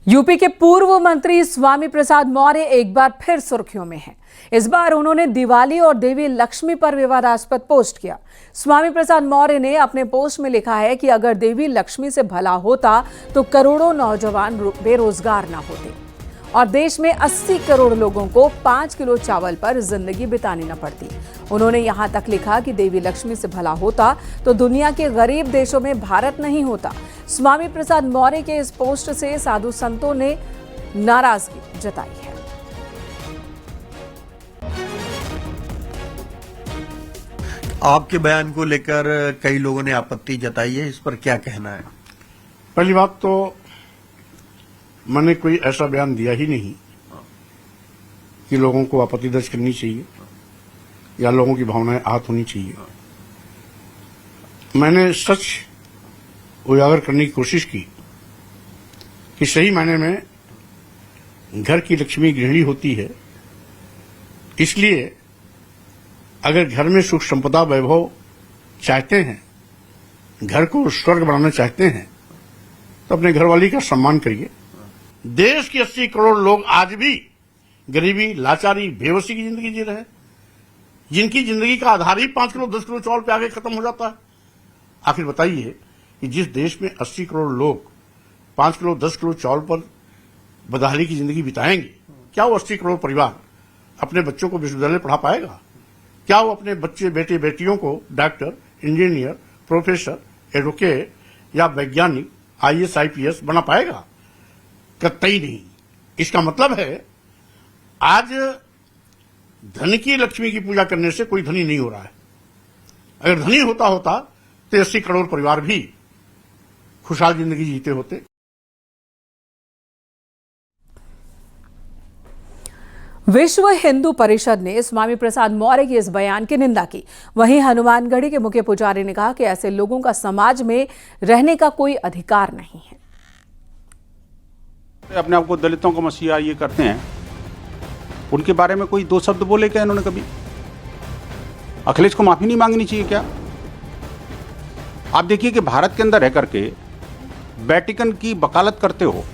UP के पूर्व मंत्री स्वामी प्रसाद मौर्य एक बार फिर सुर्खियों में हैं। इस बार उन्होंने दिवाली और देवी लक्ष्मी पर विवादास्पद पोस्ट किया। स्वामी प्रसाद मौर्य ने अपने पोस्ट में लिखा है कि अगर देवी लक्ष्मी से भला होता तो करोड़ों नौजवान बेरोजगार ना होते और देश में 80 करोड़ लोगों को 5 किलो चावल पर जिंदगी बितानी न पड़ती। उन्होंने यहां तक लिखा कि देवी लक्ष्मी से भला होता तो दुनिया के गरीब देशों में भारत नहीं होता। स्वामी प्रसाद मौर्य के इस पोस्ट से साधु संतों ने नाराजगी जताई है। आपके बयान को लेकर कई लोगों ने आपत्ति जताई है, इस पर क्या कहना है? पहली बात तो मैंने कोई ऐसा बयान दिया ही नहीं कि लोगों को आपत्ति दर्ज करनी चाहिए या लोगों की भावनाएं आहत होनी चाहिए। मैंने सच उजागर करने की कोशिश की कि सही मायने में घर की लक्ष्मी गृहिणी होती है, इसलिए अगर घर में सुख संपदा वैभव चाहते हैं, घर को स्वर्ग बनाना चाहते हैं, तो अपने घरवाली का सम्मान करिए। देश के 80 करोड़ लोग आज भी गरीबी, लाचारी, बेबसी की जिंदगी जी रहे हैं, जिनकी जिंदगी का आधार ही 5 किलो 10 किलो चावल पे आगे खत्म हो जाता है। आखिर बताइए कि जिस देश में 80 करोड़ लोग 5 किलो 10 किलो चावल पर बदहाली की जिंदगी बिताएंगे, क्या वो 80 करोड़ परिवार अपने बच्चों को विश्वविद्यालय पढ़ा पाएगा? क्या वो अपने बच्चे बेटे बेटियों को डॉक्टर, इंजीनियर, प्रोफेसर, एडवोकेट या वैज्ञानिक, IAS IPS बना पाएगा? कतई नहीं। इसका मतलब है आज धन की लक्ष्मी की पूजा करने से कोई धनी नहीं हो रहा है। अगर धनी होता तो 80 करोड़ परिवार भी खुशहाल जिंदगी जीते होते। विश्व हिंदू परिषद ने स्वामी प्रसाद मौर्य के इस बयान की निंदा की। वहीं हनुमानगढ़ी के मुख्य पुजारी ने कहा कि ऐसे लोगों का समाज में रहने का कोई अधिकार नहीं है। अपने आप को दलितों का मसीहा ये करते हैं, उनके बारे में कोई 2 शब्द बोले क्या इन्होंने कभी? अखिलेश को माफी नहीं मांगनी चाहिए क्या? आप देखिए कि भारत के अंदर रह करके वेटिकन की वकालत करते हो,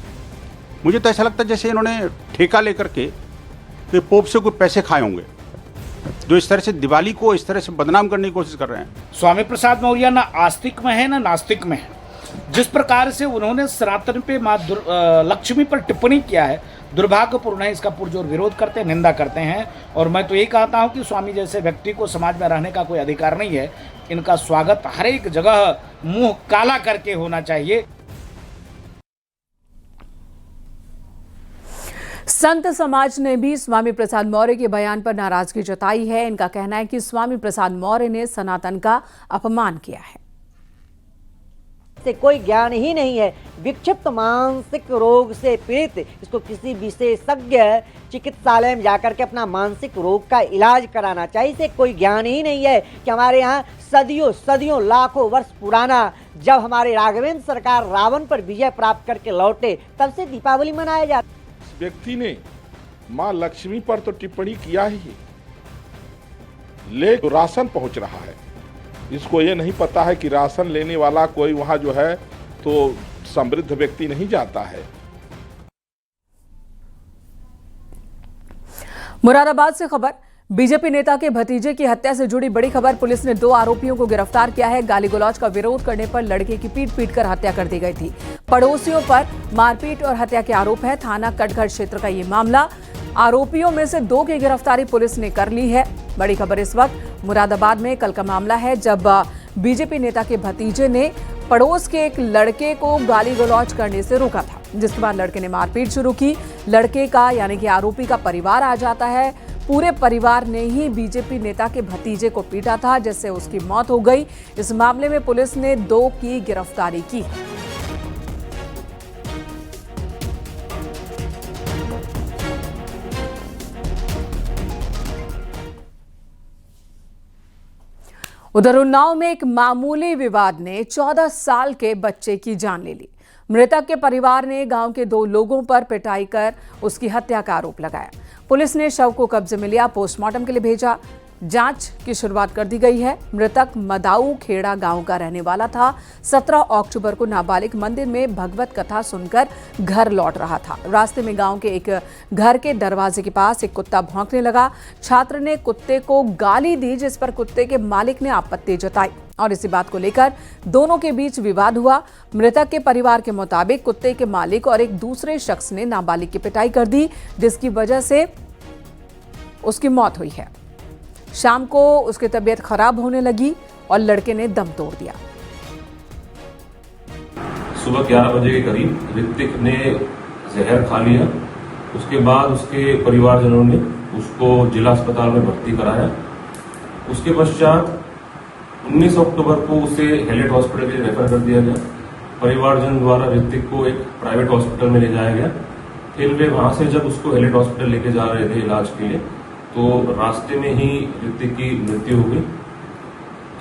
मुझे तो ऐसा लगता है जैसे इन्होंने ठेका लेकर के पोप से कोई पैसे खाए होंगे, जो इस तरह से दिवाली को इस तरह से बदनाम करने की कोशिश कर रहे हैं। स्वामी प्रसाद मौर्य ना आस्तिक में है ना नास्तिक में है। जिस प्रकार से उन्होंने सनातन पे माँ लक्ष्मी पर टिप्पणी किया है, दुर्भाग्यपूर्ण है। इसका पुरजोर विरोध करते हैं, निंदा करते हैं। और मैं तो यही कहता हूं कि स्वामी जैसे व्यक्ति को समाज में रहने का कोई अधिकार नहीं है। इनका स्वागत हर एक जगह मुंह काला करके होना चाहिए। संत समाज ने भी स्वामी प्रसाद मौर्य के बयान पर नाराजगी जताई है। इनका कहना है कि स्वामी प्रसाद मौर्य ने सनातन का अपमान किया है। से कोई ज्ञान ही नहीं है। विक्षिप्त मानसिक रोग से पीड़ित इसको किसी विशेषज्ञ चिकित्सालय में जाकर के अपना मानसिक रोग का इलाज कराना चाहिए। इसे कोई ज्ञान ही नहीं है कि हमारे यहाँ सदियों लाखों वर्ष पुराना जब हमारे राघवेंद्र सरकार रावण पर विजय प्राप्त करके लौटे, तब से दीपावली मनाया जाता। इस व्यक्ति ने माँ लक्ष्मी पर तो टिप्पणी किया ही, ले तो राशन पहुंच रहा है। इसको ये नहीं पता है कि राशन लेने वाला कोई वहां जो है तो समृद्ध व्यक्ति नहीं जाता है। मुरादाबाद से खबर। बीजेपी नेता के भतीजे की हत्या से जुड़ी बड़ी खबर। पुलिस ने 2 आरोपियों को गिरफ्तार किया है। गाली गलौज का विरोध करने पर लड़के की पीट कर हत्या कर दी गई थी। पड़ोसियों पर मारपीट और हत्या के आरोप है। थाना कटघर क्षेत्र का ये मामला। आरोपियों में से 2 की गिरफ्तारी पुलिस ने कर ली है। बड़ी खबर इस वक्त मुरादाबाद में कल का मामला है, जब बीजेपी नेता के भतीजे ने पड़ोस के एक लड़के को गाली गलौज करने से रोका था, जिसके बाद लड़के ने मारपीट शुरू की। लड़के का यानी कि आरोपी का परिवार आ जाता है। पूरे परिवार ने ही बीजेपी नेता के भतीजे को पीटा था, जिससे उसकी मौत हो गई। इस मामले में पुलिस ने 2 की गिरफ्तारी की। उधर उन्नाव में एक मामूली विवाद ने 14 साल के बच्चे की जान ले ली। मृतक के परिवार ने गांव के 2 लोगों पर पिटाई कर उसकी हत्या का आरोप लगाया। पुलिस ने शव को कब्जे में लिया, पोस्टमार्टम के लिए भेजा। जांच की शुरुआत कर दी गई है। मृतक मदाऊ खेड़ा गांव का रहने वाला था। 17 अक्टूबर को नाबालिग मंदिर में भगवत कथा सुनकर घर लौट रहा था। रास्ते में गांव के एक घर के दरवाजे के पास एक कुत्ता भौंकने लगा। छात्र ने कुत्ते को गाली दी, जिस पर कुत्ते के मालिक ने आपत्ति जताई और इसी बात को लेकर दोनों के बीच विवाद हुआ। मृतक के परिवार के मुताबिक कुत्ते के मालिक और एक दूसरे शख्स ने नाबालिग की पिटाई कर दी, जिसकी वजह से उसकी मौत हुई है। शाम को उसकी तबीयत खराब होने लगी और लड़के ने दम तोड़ दिया। सुबह 11 बजे के करीब ऋतिक ने जहर खा लिया। उसके बाद उसके परिवारजनों ने उसको जिला अस्पताल में भर्ती कराया। उसके पश्चात 19 अक्टूबर को उसे हैलेट हॉस्पिटल के लिए रेफर कर दिया गया। परिवारजन द्वारा ऋतिक को एक प्राइवेट हॉस्पिटल में ले जाया गया। फिर वे वहां से जब उसको हैलेट हॉस्पिटल लेके जा रहे थे इलाज के लिए, तो रास्ते में ही ऋतिक की मृत्यु हो गई।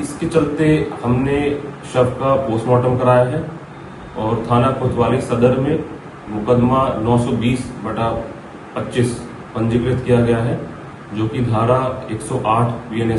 इसके चलते हमने शव का पोस्टमार्टम कराया है और थाना कोतवाली सदर में मुकदमा 920/25 पंजीकृत किया गया है, जो कि धारा 108 BNS